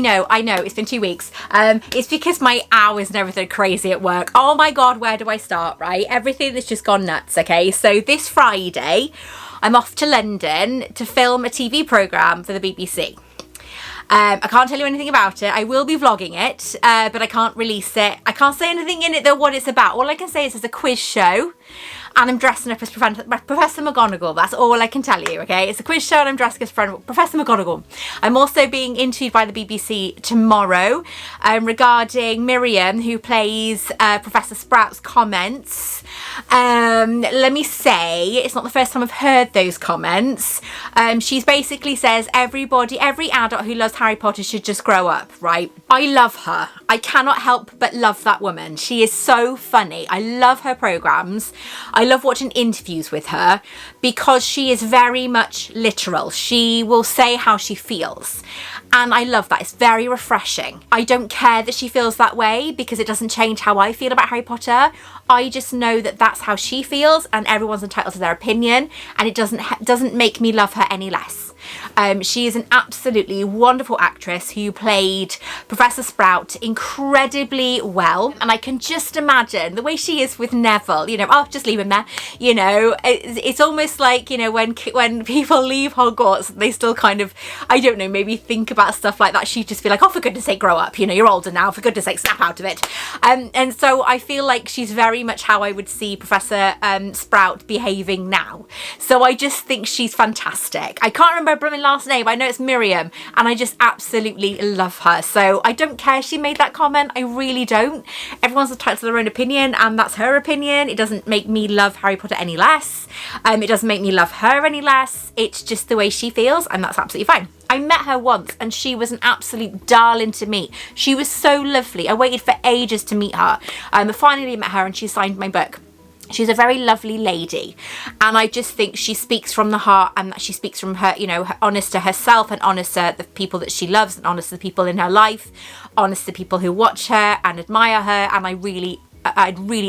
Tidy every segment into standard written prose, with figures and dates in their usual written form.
I know, it's been 2 weeks. It's because my hours and everything are crazy at work. Oh my God, where do I start, right? Everything has just gone nuts, okay? So this Friday, I'm off to London to film a TV programme for the BBC. I can't tell you anything about it. I will be vlogging it, but I can't release it. I can't say anything in it though what it's about. All I can say is it's a quiz show and I'm dressing up as Professor McGonagall. That's all I can tell you, okay? It's a quiz show and I'm dressed as Professor McGonagall. I'm also being interviewed by the BBC tomorrow regarding Miriam, who plays Professor Sprout's comments. Let me say, it's not the first time I've heard those comments. She's basically says every adult who loves Harry Potter should just grow up, right? I love her. I cannot help but love that woman. She is so funny. I love her programmes. I love watching interviews with her because she is very much literal. She will say how she feels. And I love that. It's very refreshing. I don't care that she feels that way because it doesn't change how I feel about Harry Potter. I just know that that's how she feels and everyone's entitled to their opinion, and it doesn't make me love her any less. She is an absolutely wonderful actress who played Professor Sprout incredibly well, and I can just imagine the way she is with Neville, you know, oh, just leave him there, you know, it's almost like, you know, when people leave Hogwarts, they still kind of, I don't know, maybe think about stuff like that. She'd just be like, oh, for goodness sake, grow up, you know, you're older now, for goodness sake, snap out of it. And so I feel like she's very much how I would see Professor Sprout behaving now. So I just think she's fantastic. I can't remember her blooming last name. I know it's Miriam, and I just absolutely love her. So I don't care she made that comment. I really don't. Everyone's entitled to their own opinion, and that's her opinion. It doesn't make me love Harry Potter any less. It doesn't make me love her any less. It's just the way she feels, and that's absolutely fine. I met her once and she was an absolute darling to meet. She was so lovely. I waited for ages to meet her. I finally met her and she signed my book. She's a very lovely lady, and I just think she speaks from the heart, and that she speaks from her, you know, honest to herself and honest to the people that she loves and honest to the people in her life, honest to people who watch her and admire her, and I really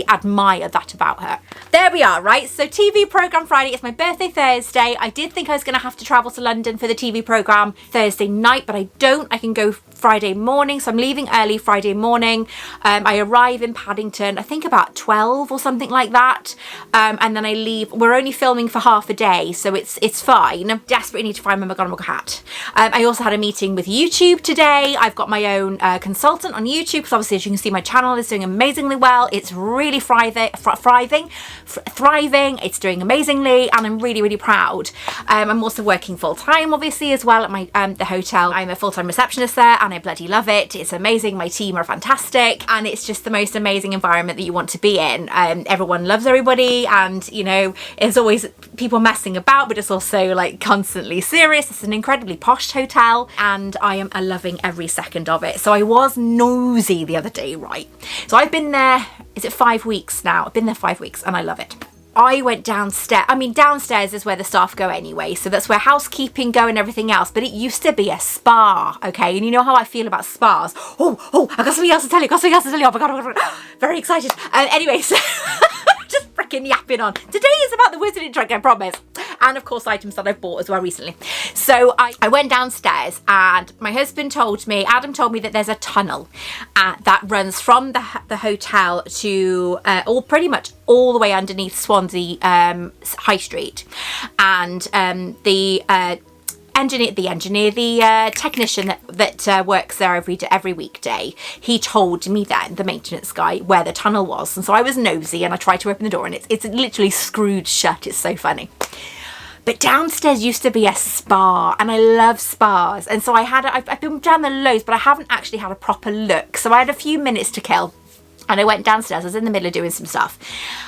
admire that about her. There we are, right? So TV programme Friday. It's my birthday Thursday. I did think I was going to have to travel to London for the TV programme Thursday night, but I don't. I can go Friday morning, so I'm leaving early Friday morning. I arrive in Paddington, I think about 12 or something like that, and then I leave. We're only filming for half a day, so it's fine. I desperately need to find my McGonagall hat. I also had a meeting with YouTube today. I've got my own consultant on YouTube, because obviously, as you can see, my channel is doing amazingly well. It's really thriving. It's doing amazingly, and I'm really proud. I'm also working full-time obviously as well at my the hotel. I'm a full-time receptionist there, and I bloody love it. It's amazing. My team are fantastic, and it's just the most amazing environment that you want to be in. Everyone loves everybody, and you know, there's always people messing about, but it's also like constantly serious. It's an incredibly posh hotel, and I am loving every second of it. So I was nosy the other day, right? So I've been there, is it 5 weeks now? I've been there 5 weeks and I love it. I went downstairs. I mean, downstairs is where the staff go anyway, so that's where housekeeping go and everything else, but it used to be a spa, okay? And you know how I feel about spas. Oh, I got something else to tell you, oh my god, very excited. Anyway, so just freaking yapping on. Today is about the wizarding trick, I promise. And of course, items that I've bought as well recently. So I went downstairs, and my husband told me, Adam told me, that there's a tunnel that runs from the hotel to pretty much all the way underneath Swansea High Street, and the technician that works there every weekday, he told me then, the maintenance guy, where the tunnel was. And so I was nosy and I tried to open the door, and it's literally screwed shut. It's so funny. But downstairs used to be a spa, and I love spas. And so I've been down there loads, but I haven't actually had a proper look. So I had a few minutes to kill. And I went downstairs. I was in the middle of doing some stuff,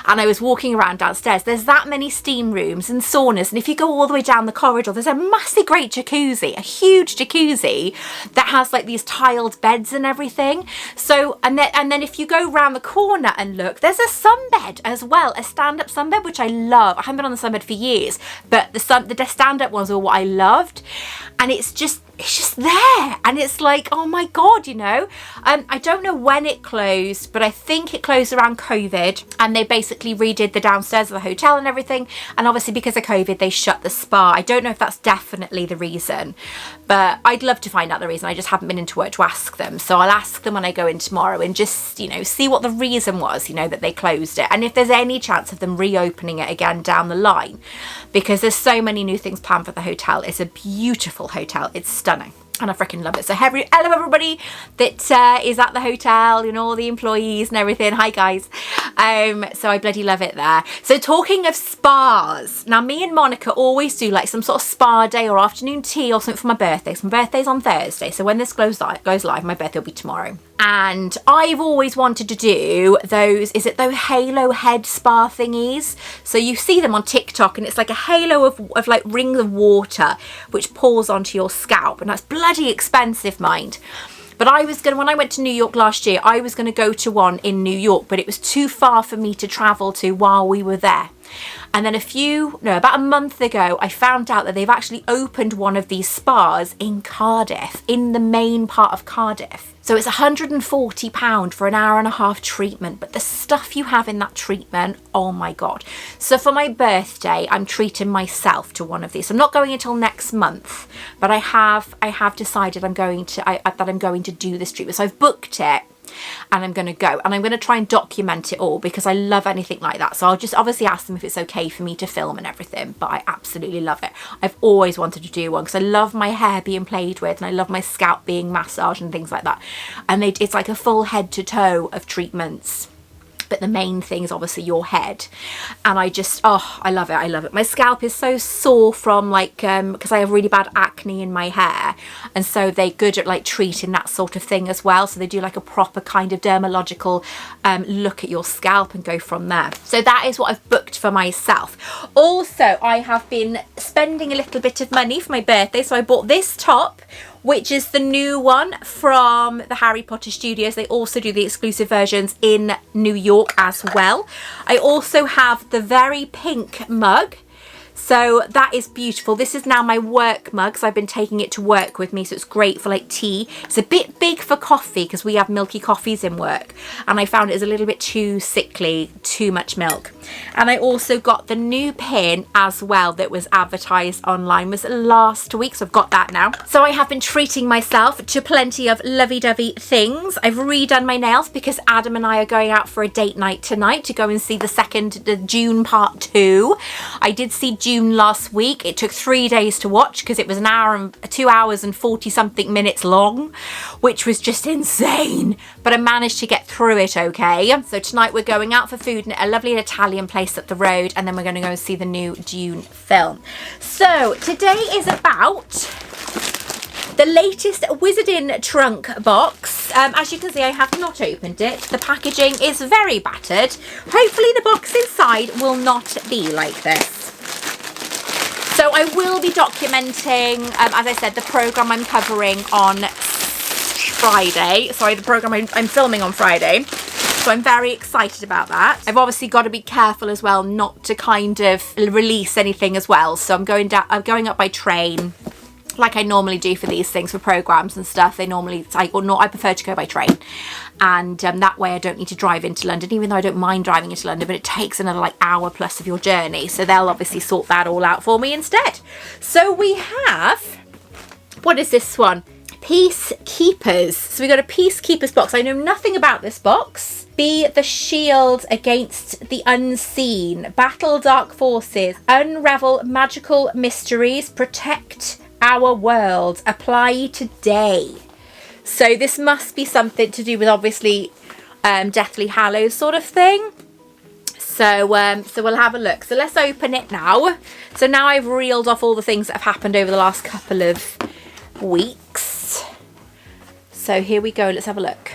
and I was walking around downstairs. There's that many steam rooms and saunas, and if you go all the way down the corridor, there's a massive great jacuzzi, a huge jacuzzi that has like these tiled beds and everything. So and then if you go round the corner and look, there's a sunbed as well, a stand-up sunbed, which I love. I haven't been on the sunbed for years, but the stand-up ones were what I loved. And it's just it's just there, and it's like, oh my god, you know. I don't know when it closed, but I think it closed around COVID, and they basically redid the downstairs of the hotel and everything, and obviously because of COVID they shut the spa. I don't know if that's definitely the reason, but I'd love to find out the reason. I just haven't been into work to ask them, so I'll ask them when I go in tomorrow and just, you know, see what the reason was, you know, that they closed it, and if there's any chance of them reopening it again down the line, because there's so many new things planned for the hotel. It's a beautiful hotel, it's stunning, and I freaking love it. So I love everybody that is at the hotel, you know, all the employees and everything. Hi guys. So I bloody love it there. So talking of spas, now me and Monica always do like some sort of spa day or afternoon tea or something for my birthday. So my birthday's on Thursday, so when this goes live, my birthday will be tomorrow. And I've always wanted to do those, is it those halo head spa thingies? So you see them on TikTok, and it's like a halo of like rings of water which pours onto your scalp, and that's bloody expensive, mind. But I was gonna, when I went to New York last year, I was gonna go to one in New York, but it was too far for me to travel to while we were there. And then about a month ago, I found out that they've actually opened one of these spas in Cardiff, in the main part of Cardiff. So it's £140 for an hour and a half treatment, but the stuff you have in that treatment, oh my God. So for my birthday, I'm treating myself to one of these. I'm not going until next month, but I have decided I'm going to do this treatment. So I've booked it, and I'm going to go, and I'm going to try and document it all because I love anything like that. So I'll just obviously ask them if it's okay for me to film and everything, but I absolutely love it. I've always wanted to do one because I love my hair being played with, and I love my scalp being massaged and things like that. And it's like a full head to toe of treatments, but the main thing is obviously your head. And I just, oh, I love it. I love it. My scalp is so sore from like, because I have really bad acne in my hair. And so they're good at like treating that sort of thing as well. So they do like a proper kind of dermatological look at your scalp and go from there. So that is what I've booked for myself. Also, I have been spending a little bit of money for my birthday. So I bought this top, which is the new one from the Harry Potter Studios. They also do the exclusive versions in New York as well. I also have the very pink mug. So that is beautiful. This is now my work mug, so I've been taking it to work with me, so it's great for like tea. It's a bit big for coffee because we have milky coffees in work, and I found it was a little bit too sickly, too much milk. And I also got the new pin as well that was advertised online, was last week, so I've got that now. So I have been treating myself to plenty of lovey-dovey things. I've redone my nails because Adam and I are going out for a date night tonight to go and see the June part 2. I did see June last week. It took 3 days to watch because it was 2 hours and 40 something minutes long, which was just insane, but I managed to get through it okay. So tonight we're going out for food in a lovely Italian place up the road, and then we're going to go and see the new Dune film. So today is about the latest Wizarding trunk box. As you can see, I have not opened it. The packaging is very battered. Hopefully the box inside will not be like this. So I will be documenting, as I said, the programme I'm covering on Friday. Sorry, the programme I'm filming on Friday. So I'm very excited about that. I've obviously got to be careful as well not to kind of release anything as well. So I'm going up by train, like I normally do for these things, for programmes and stuff. I prefer to go by train, and that way I don't need to drive into London, even though I don't mind driving into London, but it takes another like hour plus of your journey, so they'll obviously sort that all out for me instead. So we have, what is this one? Peacekeepers. So we got a Peacekeepers box. I know nothing about this box. Be the shield against the unseen, battle dark forces, unravel magical mysteries, protect our world, apply today. So this must be something to do with obviously Deathly Hallows sort of thing. So we'll have a look. So let's open it now. So now I've reeled off all the things that have happened over the last couple of weeks. So here we go. Let's have a look.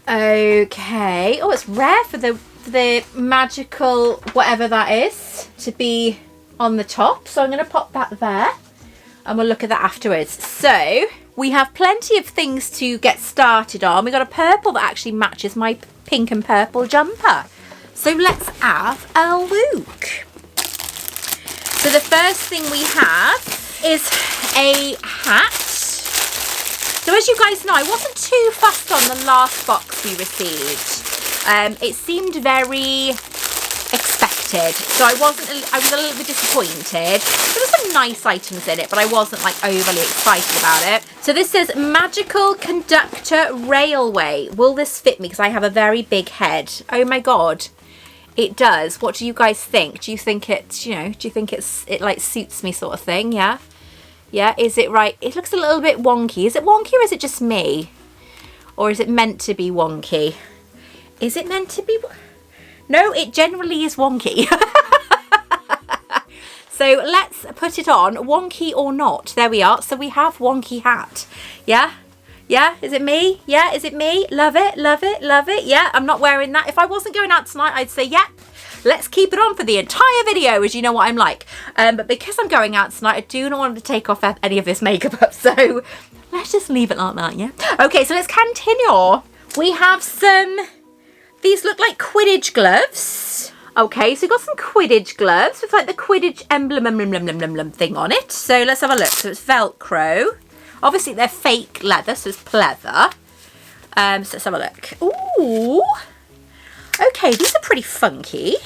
Okay. Oh, it's rare for the magical whatever that is to be on the top, so I'm going to pop that there and we'll look at that afterwards. So we have plenty of things to get started on. We got a purple that actually matches my pink and purple jumper, so let's have a look. So the first thing we have is a hat. So as you guys know, I wasn't too fussed on the last box we received. It seemed very expected, so I was a little bit disappointed. There were some nice items in it, but I wasn't like overly excited about it. So this says Magical Conductor Railway. Will this fit me? Because I have a very big head. Oh my god. It does. What do you guys think? Do you think it's, you know, do you think it like suits me sort of thing? Yeah? Yeah, is it right? It looks a little bit wonky. Is it wonky or is it just me? Or is it meant to be wonky? Is it meant to be? No, it generally is wonky. So let's put it on, wonky or not. There we are. So we have wonky hat. Yeah? Yeah, is it me? Yeah, is it me? Love it, love it, love it. Yeah, I'm not wearing that. If I wasn't going out tonight, I'd say, yep, let's keep it on for the entire video, as you know what I'm like. But because I'm going out tonight, I do not want to take off any of this makeup up. So let's just leave it like that, yeah? Okay, so let's continue. We have some, these look like Quidditch gloves. Okay, so we've got some Quidditch gloves with like the Quidditch emblem thing on it. So let's have a look. So it's Velcro. Obviously, they're fake leather, so it's pleather. So let's have a look. Ooh. Okay, these are pretty funky.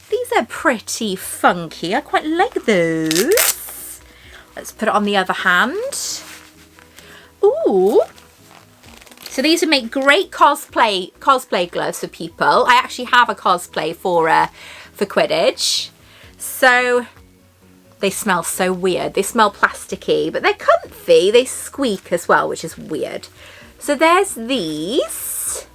These are pretty funky. I quite like those. Let's put it on the other hand. Ooh. So these would make great cosplay gloves for people. I actually have a cosplay for Quidditch. So they smell so weird. They smell plasticky, but they're comfy. They squeak as well, which is weird. So there's these.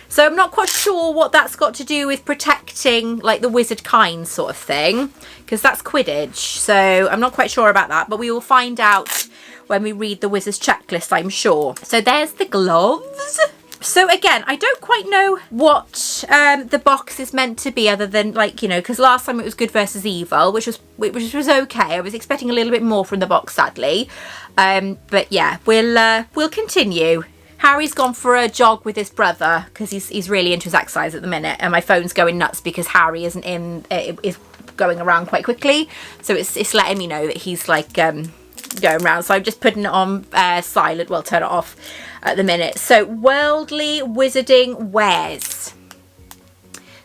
So I'm not quite sure what that's got to do with protecting like the wizard kind sort of thing, because that's Quidditch. So I'm not quite sure about that, but we will find out when we read the wizard's checklist, I'm sure. So there's the gloves. So again, I don't quite know what the box is meant to be, other than like, you know, because last time it was good versus evil, which was okay. I was expecting a little bit more from the box, sadly. But yeah, we'll continue. Harry's gone for a jog with his brother because he's really into his exercise at the minute, and my phone's going nuts because Harry isn't in. Is going around quite quickly, so it's letting me know that he's like going around. So I'm just putting it on silent. Well, turn it off at the minute. So worldly wizarding wares.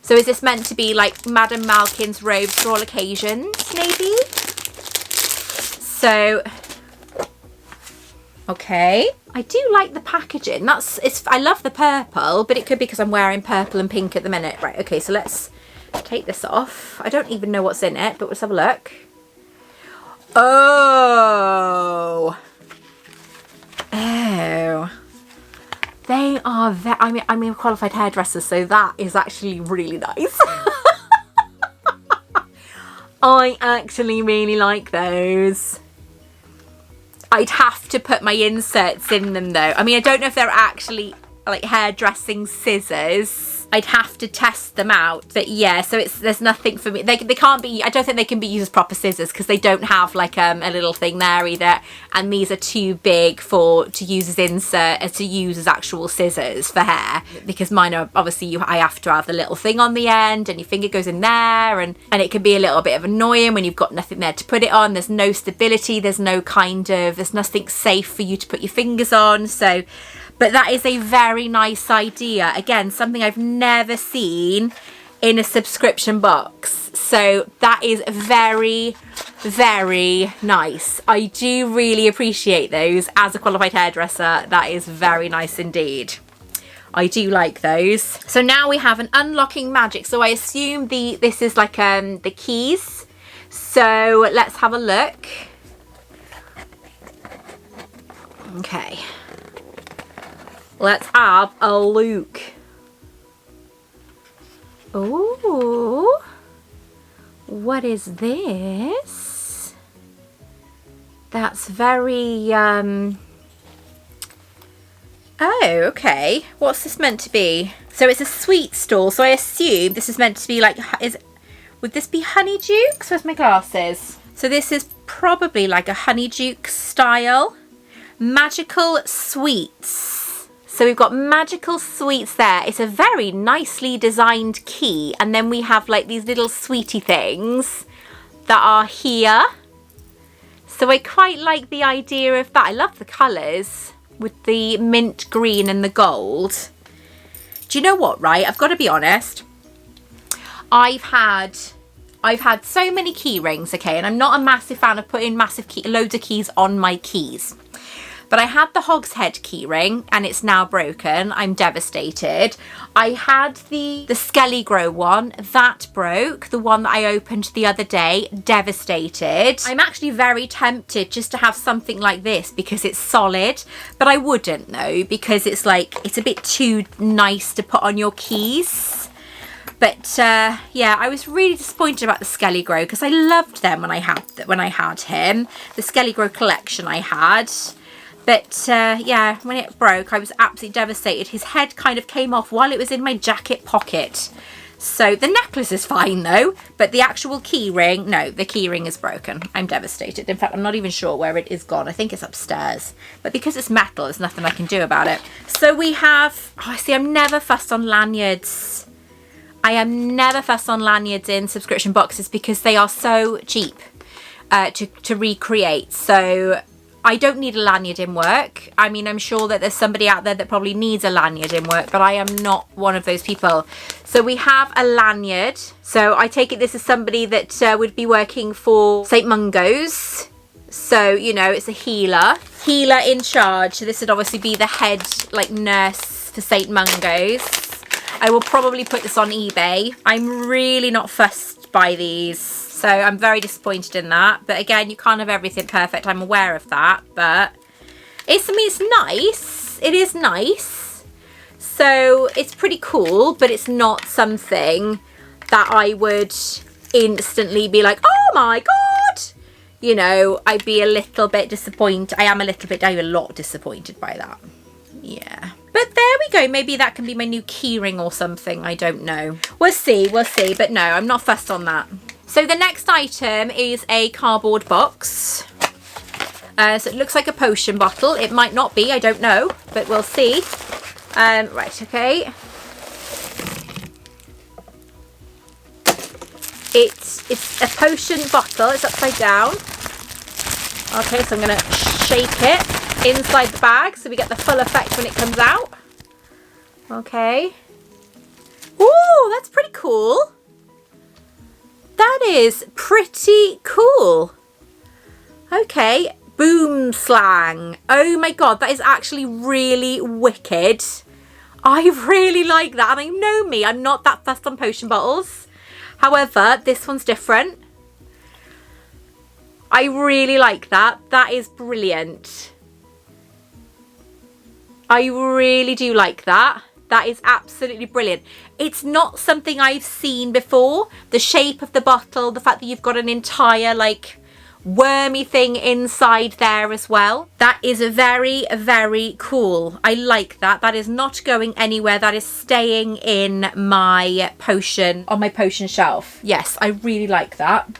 So is this meant to be like Madame Malkin's robes for all occasions, maybe? So, okay. I do like the packaging. I love the purple, but it could be because I'm wearing purple and pink at the minute. Right, okay, so let's take this off. I don't even know what's in it, but let's have a look. Oh. Oh. They are I'm a qualified hairdresser, so that is actually really nice. I actually really like those. I'd have to put my inserts in them though. I mean, I don't know if they're actually like hairdressing scissors. I'd have to test them out, but yeah, so there's nothing for me. They can't be, I don't think they can be used as proper scissors because they don't have like a little thing there either, and these are too big to use as actual scissors for hair, because mine are obviously I have to have the little thing on the end and your finger goes in there, and it can be a little bit of annoying when you've got nothing there to put it on. There's no stability, there's nothing safe for you to put your fingers on. So but that is a very nice idea. Again, something I've never seen in a subscription box. So that is very, very nice. I do really appreciate those. As a qualified hairdresser, that is very nice indeed. I do like those. So now we have an unlocking magic. So I assume this is like the keys. So let's have a look. Okay. Let's have a look. Ooh. What is this? That's very, oh, okay. What's this meant to be? So it's a sweet stall, so I assume this is meant to be like, would this be Honeydukes? Where's my glasses? So this is probably like a Honeyduke style. Magical sweets. So we've got magical sweets there. It's a very nicely designed key. And then we have like these little sweetie things. that are here. So I quite like the idea of that. I love the colours with the mint green and the gold. Do you know what, right? I've got to be honest. I've had so many key rings, okay, and I'm not a massive fan of putting loads of keys on my keys. But I had the Hogshead key ring and it's now broken. I'm devastated. I had the Skelly Grow one, that broke. The one that I opened the other day, devastated. I'm actually very tempted just to have something like this because it's solid, but I wouldn't though, because it's like, it's a bit too nice to put on your keys. But yeah, I was really disappointed about the Skelly Grow because I loved them when I had him. The Skelly Grow collection I had. But yeah, when it broke, I was absolutely devastated. His head kind of came off while it was in my jacket pocket. So the necklace is fine though, but the actual key ring, no, the key ring is broken. I'm devastated. In fact, I'm not even sure where it is gone. I think it's upstairs. But because it's metal, there's nothing I can do about it. So we have, oh, see, I'm never fussed on lanyards. I am never fussed on lanyards in subscription boxes because they are so cheap to recreate. So I don't need a lanyard in work. I mean, I'm sure that there's somebody out there that probably needs a lanyard in work, but I am not one of those people. So we have a lanyard. So I take it this is somebody that would be working for St. Mungo's. So, you know, it's a healer in charge. So this would obviously be the head, like, nurse for St. Mungo's. I will probably put this on eBay. I'm really not fussed by these. So I'm very disappointed in that. But again, you can't have everything perfect. I'm aware of that. But it's, I mean, it's nice. It is nice. So it's pretty cool. But it's not something that I would instantly be like, oh my God. You know, I'd be a little bit disappointed. I'm a lot disappointed by that. Yeah. But there we go. Maybe that can be my new key ring or something. I don't know. We'll see. We'll see. But no, I'm not fussed on that. So the next item is a cardboard box. So it looks like a potion bottle. It might not be. I don't know. But we'll see. Right. Okay. It's a potion bottle. It's upside down. Okay. So I'm going to shake it inside the bag so we get the full effect when it comes out. Okay. Ooh, that's pretty cool. That is pretty cool. Okay, boom slang. Oh my God, that is actually really wicked. I really like that. And I know me, I'm not that fussed on potion bottles. However, this one's different. I really like that. That is brilliant. I really do like that. That is absolutely brilliant. It's not something I've seen before. The shape of the bottle, the fact that you've got an entire like wormy thing inside there as well. That is a very, very cool. I like that. That is not going anywhere. That is staying in my potion, on my potion shelf. Yes, I really like that.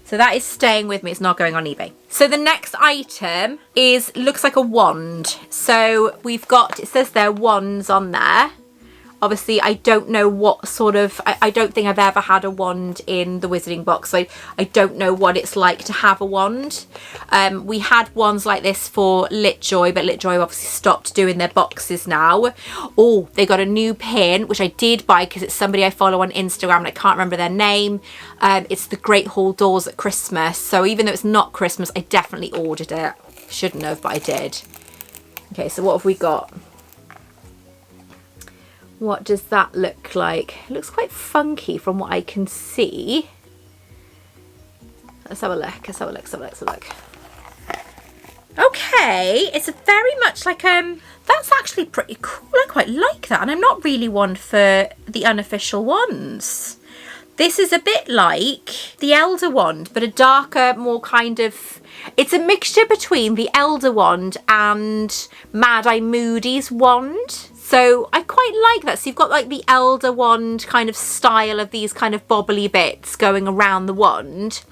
So that is staying with me. It's not going on eBay. So the next item looks like a wand. So we've got, it says there wands on there. Obviously, I don't know what sort of, I don't think I've ever had a wand in the Wizarding box. So I don't know what it's like to have a wand. We had wands like this for Litjoy, but Litjoy obviously stopped doing their boxes now. Oh, they got a new pin, which I did buy because it's somebody I follow on Instagram and I can't remember their name. It's the Great Hall Doors at Christmas. So even though it's not Christmas, I definitely ordered it. Shouldn't have, but I did. Okay, so what have we got? What does that look like? It looks quite funky from what I can see. Let's have a look. Let's have a look. Let's have a look. Let's have a look. Okay, it's a very much like that's actually pretty cool. I quite like that, and I'm not really one for the unofficial ones. This is a bit like the Elder Wand, but a darker, more kind of. It's a mixture between the Elder Wand and Mad Eye Moody's wand. So I quite like that. So you've got like the Elder Wand kind of style of these kind of bobbly bits going around the wand.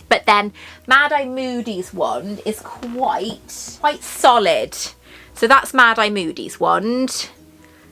But then Mad Eye Moody's wand is quite solid. So that's Mad Eye Moody's wand.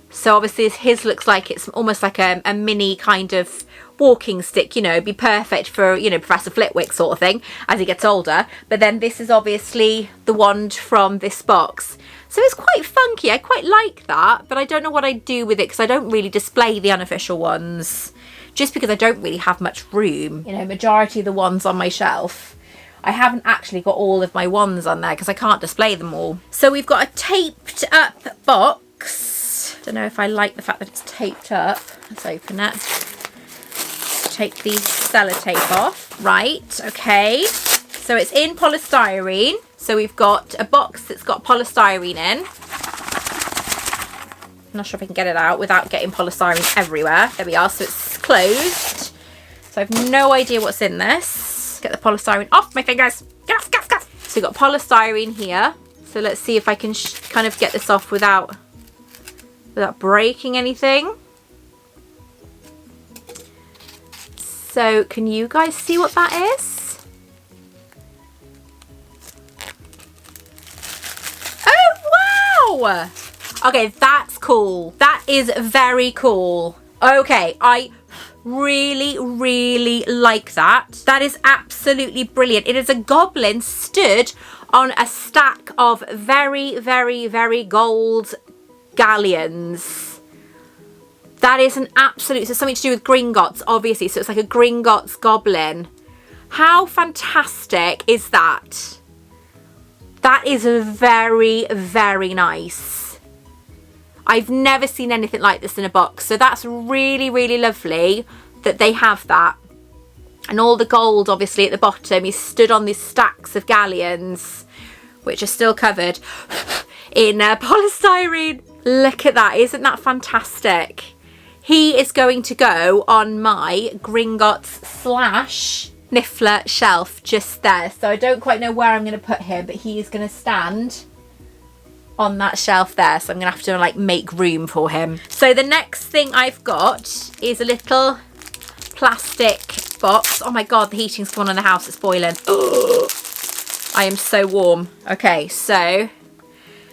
So obviously his looks like it's almost like a mini kind of walking stick, you know, be perfect for, you know, Professor Flitwick sort of thing as he gets older. But then this is obviously the wand from this box. So it's quite funky. I quite like that, but I don't know what I'd do with it because I don't really display the unofficial ones just because I don't really have much room. You know, majority of the ones on my shelf, I haven't actually got all of my wands on there because I can't display them all. So we've got a taped up box. Don't know if I like the fact that it's taped up. Let's open it. Take the sellotape off. Right, okay. So it's in polystyrene. So we've got a box that's got polystyrene in. I'm not sure if I can get it out without getting polystyrene everywhere. There we are. So it's closed. So I have no idea what's in this. Get the polystyrene off my fingers. Gas, gas, gas. So we've got polystyrene here. So let's see if I can kind of get this off without breaking anything. So can you guys see what that is? Okay, that's cool. That is very cool. Okay, I really like that. That is absolutely brilliant. It is a goblin stood on a stack of very gold galleons. That is an absolute, so something to do with Gringotts, obviously. So it's like a Gringotts goblin. How fantastic is that? That is very nice. I've never seen anything like this in a box. So that's really lovely that they have that. And all the gold, obviously, at the bottom is stood on these stacks of galleons, which are still covered in polystyrene. Look at that. Isn't that fantastic? He is going to go on my Gringotts / Niffler shelf just there. So I don't quite know where I'm going to put him, but he is going to stand on that shelf there. So I'm going to have to like make room for him. So the next thing I've got is a little plastic box. Oh my God, the heating's come on in the house. It's boiling. Ugh. I am so warm. Okay, so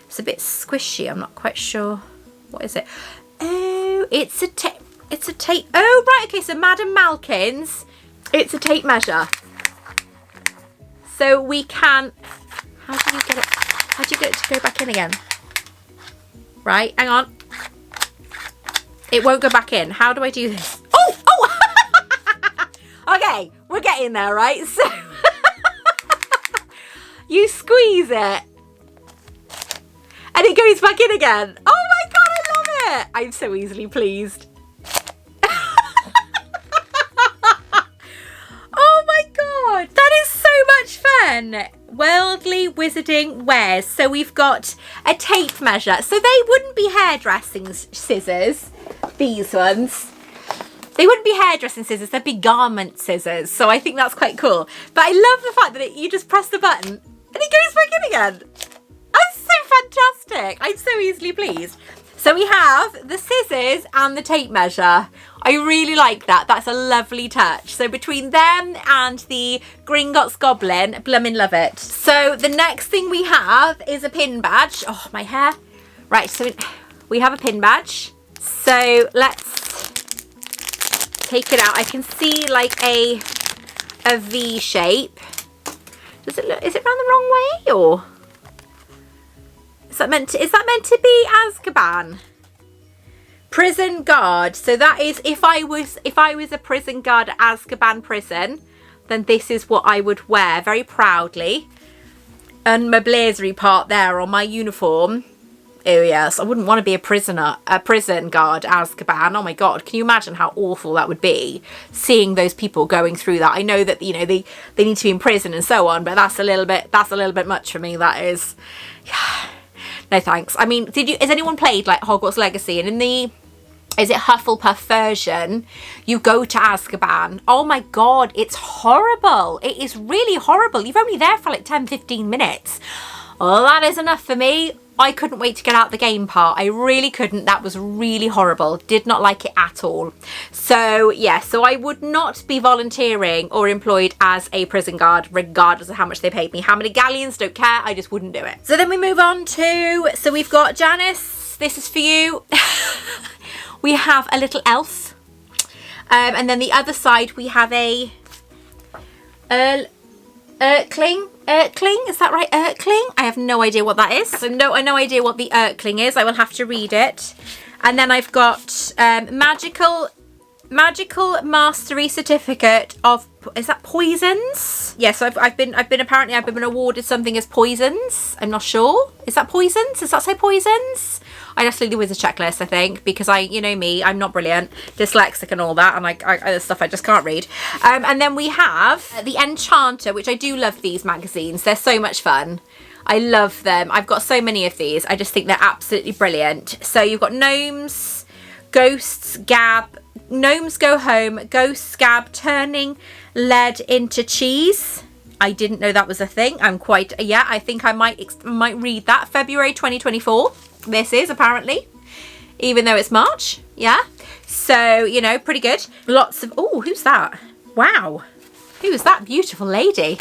it's a bit squishy. I'm not quite sure. What is it? Oh, it's a tape. It's a tape. Oh, right. Okay, so Madam Malkin's. It's a tape measure. So we can, how do you get it? How do you get it to go back in again? Right, hang on. It won't go back in. How do I do this? Oh! Okay, we're getting there, right? So you squeeze it and it goes back in again. Oh my God, I love it. I'm so easily pleased. That is so much fun. Worldly Wizarding Wares. So we've got a tape measure. So they wouldn't be hairdressing scissors, these ones. They wouldn't be hairdressing scissors, they'd be garment scissors. So I think that's quite cool. But I love the fact that you just press the button and it goes back in again. That's so fantastic. I'm so easily pleased. So we have the scissors and the tape measure. I really like that. That's a lovely touch. So between them and the Gringotts Goblin, bloomin' love it. So the next thing we have is a pin badge. Oh, my hair. Right, so we have a pin badge. So let's take it out. I can see like a V shape. Does it look, is it round the wrong way or? Is that meant to be Azkaban? Prison guard. So that is, if I was a prison guard at Azkaban prison, then this is what I would wear very proudly. And my blazery part there on my uniform. Oh yes, I wouldn't want to be a prison guard at Azkaban. Oh my God, can you imagine how awful that would be? Seeing those people going through that. I know that, you know, they need to be in prison and so on, but that's a little bit much for me. That is, yeah. No thanks. I mean, has anyone played like Hogwarts Legacy? And in the, is it Hufflepuff version, you go to Azkaban. Oh my God, it's horrible. It is really horrible. You're only there for like 10-15 minutes. Oh, that is enough for me. I couldn't wait to get out the game part. I really couldn't. That was really horrible. Did not like it at all. So yeah, so I would not be volunteering or employed as a prison guard, regardless of how much they paid me. How many galleons, don't care. I just wouldn't do it. So then we move on to, so we've got Janice this is for you. We have a little elf. And then the other side we have a Erkling. Is that right? Erkling? I have no idea what that is. So no idea what the Erkling is. I will have to read it. And then I've got magical mastery certificate of, is that poisons? Yes, I've been awarded something as poisons. I'm not sure. Is that poisons? Does that say poisons? I just leave the wizard checklist, I think, because you know me, I'm not brilliant, dyslexic and all that, and there's stuff I just can't read. And then we have the Enchanter, which I do love these magazines. They're so much fun. I love them. I've got so many of these. I just think they're absolutely brilliant. So you've got gnomes, ghosts, gab, gnomes go home, ghosts, gab, turning lead into cheese. I didn't know that was a thing. I think I might read that. February 2024. This is apparently, even though it's March. Yeah. So, you know, pretty good. Lots of, oh, who's that? Wow. Who is that beautiful lady?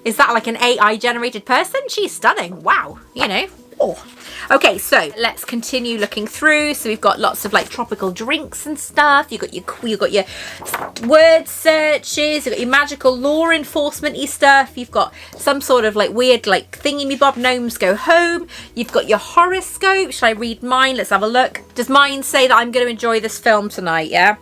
Is that like an AI generated person? She's stunning. Wow. You know. Oh. Okay, so let's continue looking through. So we've got lots of like tropical drinks and stuff. You've got your word searches. You've got your magical law enforcement-y stuff. You've got some sort of like weird like thingy-me-bob gnomes go home. You've got your horoscope. Shall I read mine? Let's have a look. Does mine say that I'm going to enjoy this film tonight? Yeah.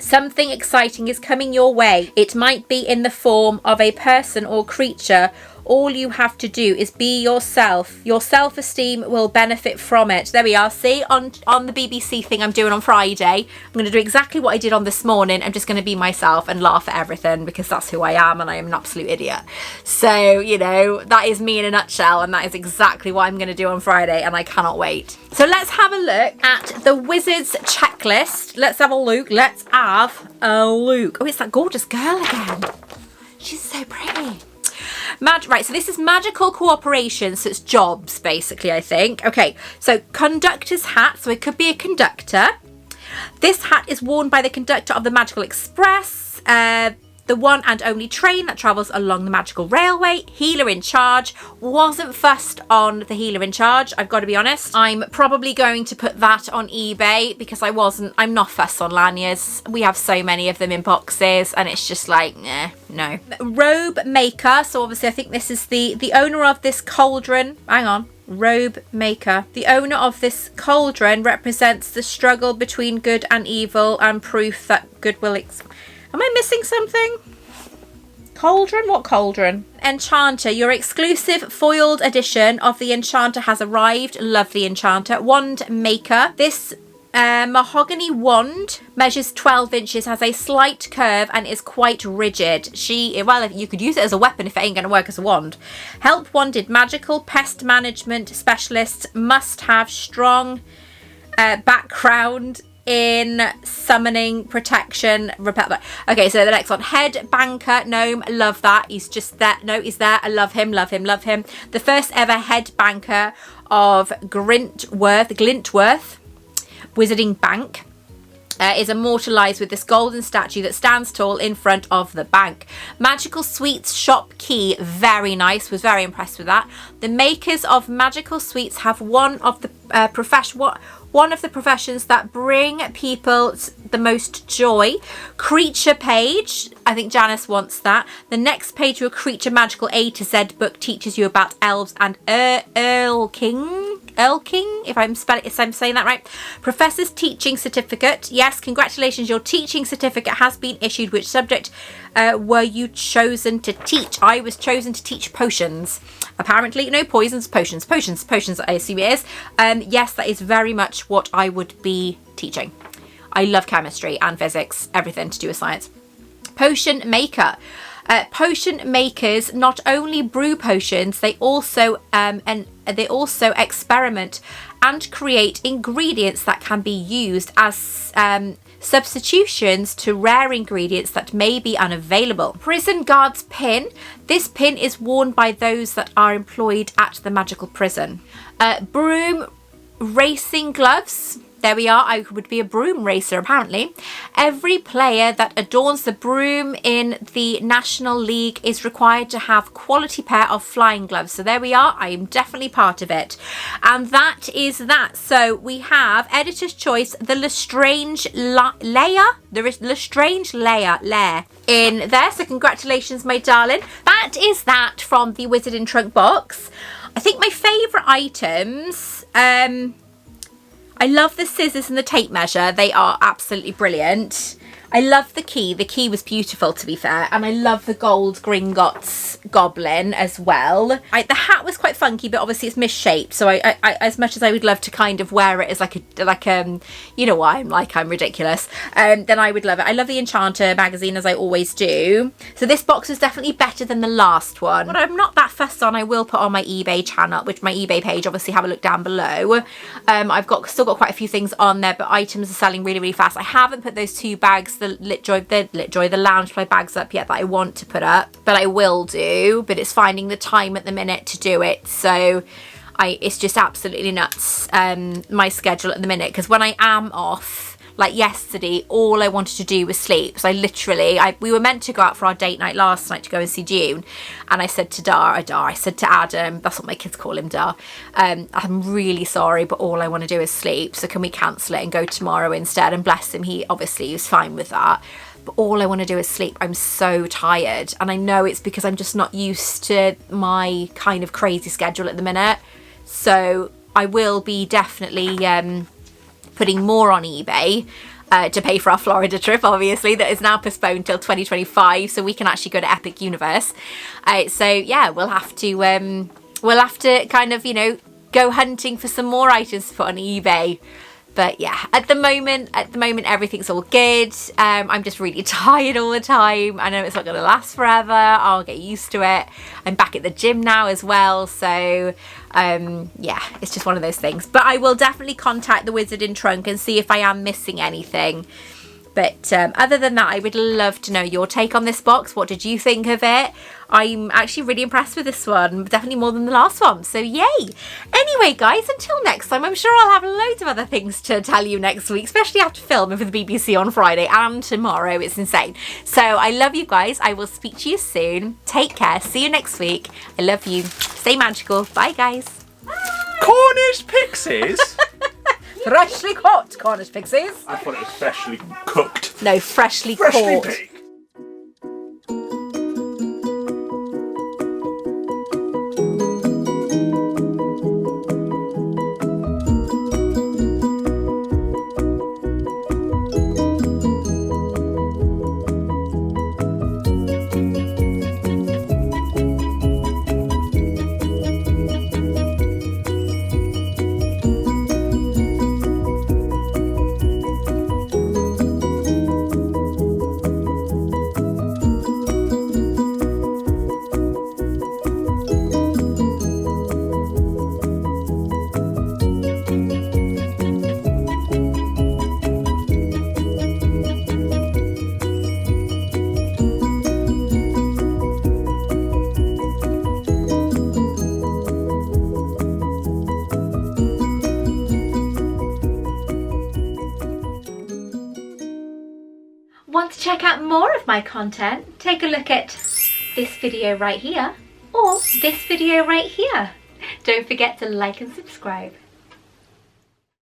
Something exciting is coming your way. It might be in the form of a person or creature. All you have to do is be yourself. Your self-esteem will benefit from it. There we are. See, on the BBC thing I'm doing on Friday, I'm going to do exactly what I did on this morning. I'm just going to be myself and laugh at everything because that's who I am and I am an absolute idiot. So, you know, that is me in a nutshell, and that is exactly what I'm going to do on Friday, and I cannot wait. So let's have a look at the Wizards checklist. Let's have a look. Let's have a look. Oh, it's that gorgeous girl again. She's so pretty. Right, so this is magical cooperation, so it's jobs basically, I think. Okay, so conductor's hat, so it could be a conductor. This hat is worn by the conductor of the Magical Express, the one and only train that travels along the magical railway. Healer in charge. Wasn't fussed on the healer in charge, I've got to be honest. I'm probably going to put that on eBay because I'm not fussed on lanyards. We have so many of them in boxes and it's just like, no. Robe maker, so obviously I think this is the owner of this cauldron. Hang on. Robe maker. The owner of this cauldron represents the struggle between good and evil and proof that good will Am I missing something? Cauldron? What cauldron? Enchanter. Your exclusive foiled edition of the Enchanter has arrived. Lovely Enchanter. Wand maker. This mahogany wand measures 12 inches, has a slight curve and is quite rigid. Well, you could use it as a weapon if it ain't going to work as a wand. Help wanted magical pest management specialists must have strong background in summoning, protection, repel. Okay, so the next one, head banker gnome, love that. He's just there. No, he's there. I love him, love him, love him. The first ever head banker of Glintworth Wizarding Bank is immortalized with this golden statue that stands tall in front of the bank. Magical Sweets shop key, very nice, was very impressed with that. The makers of Magical Sweets have one of the professions that bring people the most joy. Creature page, I think Janice wants that. The next page to a creature magical A to Z book teaches you about elves and Erlking, if I'm saying that right. Professor's teaching certificate. Yes, congratulations, your teaching certificate has been issued. Which subject were you chosen to teach? I was chosen to teach potions. Apparently, no, poisons, potions, I assume it is. Yes, that is very much what I would be teaching. I love chemistry and physics, everything to do with science. Potion maker. Potion makers not only brew potions, they also experiment and create ingredients that can be used as substitutions to rare ingredients that may be unavailable. Prison guard's pin. This pin is worn by those that are employed at the magical prison. Broom racing gloves. there we are. I would be a broom racer apparently. Every player that adorns the broom in the National League is required to have quality pair of flying gloves. So there we are. I am definitely part of it. And that is that. So we have editor's choice, the Lestrange layer. There is Lestrange layer in there. So congratulations, my darling. That is that from the Wizard in Trunk box. I think my favourite items, I love the scissors and the tape measure. They are absolutely brilliant. I love the key. The key was beautiful, to be fair. And I love the gold Gringotts Goblin as well. The hat was quite funky, but obviously it's misshaped. So I as much as I would love to kind of wear it as like you know what I'm like, I'm ridiculous. Then I would love it. I love the Enchanter magazine, as I always do. So this box is definitely better than the last one. What I'm not that fussed on, I will put on my eBay channel, which my eBay page, obviously have a look down below. I've still got quite a few things on there, but items are selling really, really fast. I haven't put those 2 bags, the Loungefly bags up yet that I want to put up, but I will do. But it's finding the time at the minute to do it. So it's just absolutely nuts, my schedule at the minute, because when I am off, like yesterday, all I wanted to do was sleep. So we were meant to go out for our date night last night to go and see June, and I said to I said to Adam, that's what my kids call him, Dar, I'm really sorry, but all I want to do is sleep, so can we cancel it and go tomorrow instead? And bless him, he obviously was fine with that. But all I want to do is sleep. I'm so tired, and I know it's because I'm just not used to my kind of crazy schedule at the minute. So I will be definitely putting more on eBay to pay for our Florida trip, obviously, that is now postponed till 2025, so we can actually go to Epic Universe. So yeah, we'll have to kind of, you know, go hunting for some more items to put on eBay. But yeah, at the moment, everything's all good. I'm just really tired all the time. I know it's not going to last forever. I'll get used to it. I'm back at the gym now as well. So yeah, it's just one of those things. But I will definitely contact the Wizard in Trunk and see if I am missing anything. But other than that, I would love to know your take on this box. What did you think of it? I'm actually really impressed with this one, definitely more than the last one, so yay. Anyway guys, until next time, I'm sure I'll have loads of other things to tell you next week, especially after filming for the BBC on Friday and tomorrow. It's insane. So I love you guys. I will speak to you soon. Take care. See you next week. I love you. Stay magical. Bye guys. Cornish pixies? Freshly caught Cornish pixies. I thought it was freshly cooked. No, freshly caught. Baked. Want to check out more of my content? Take a look at this video right here or this video right here. Don't forget to like and subscribe.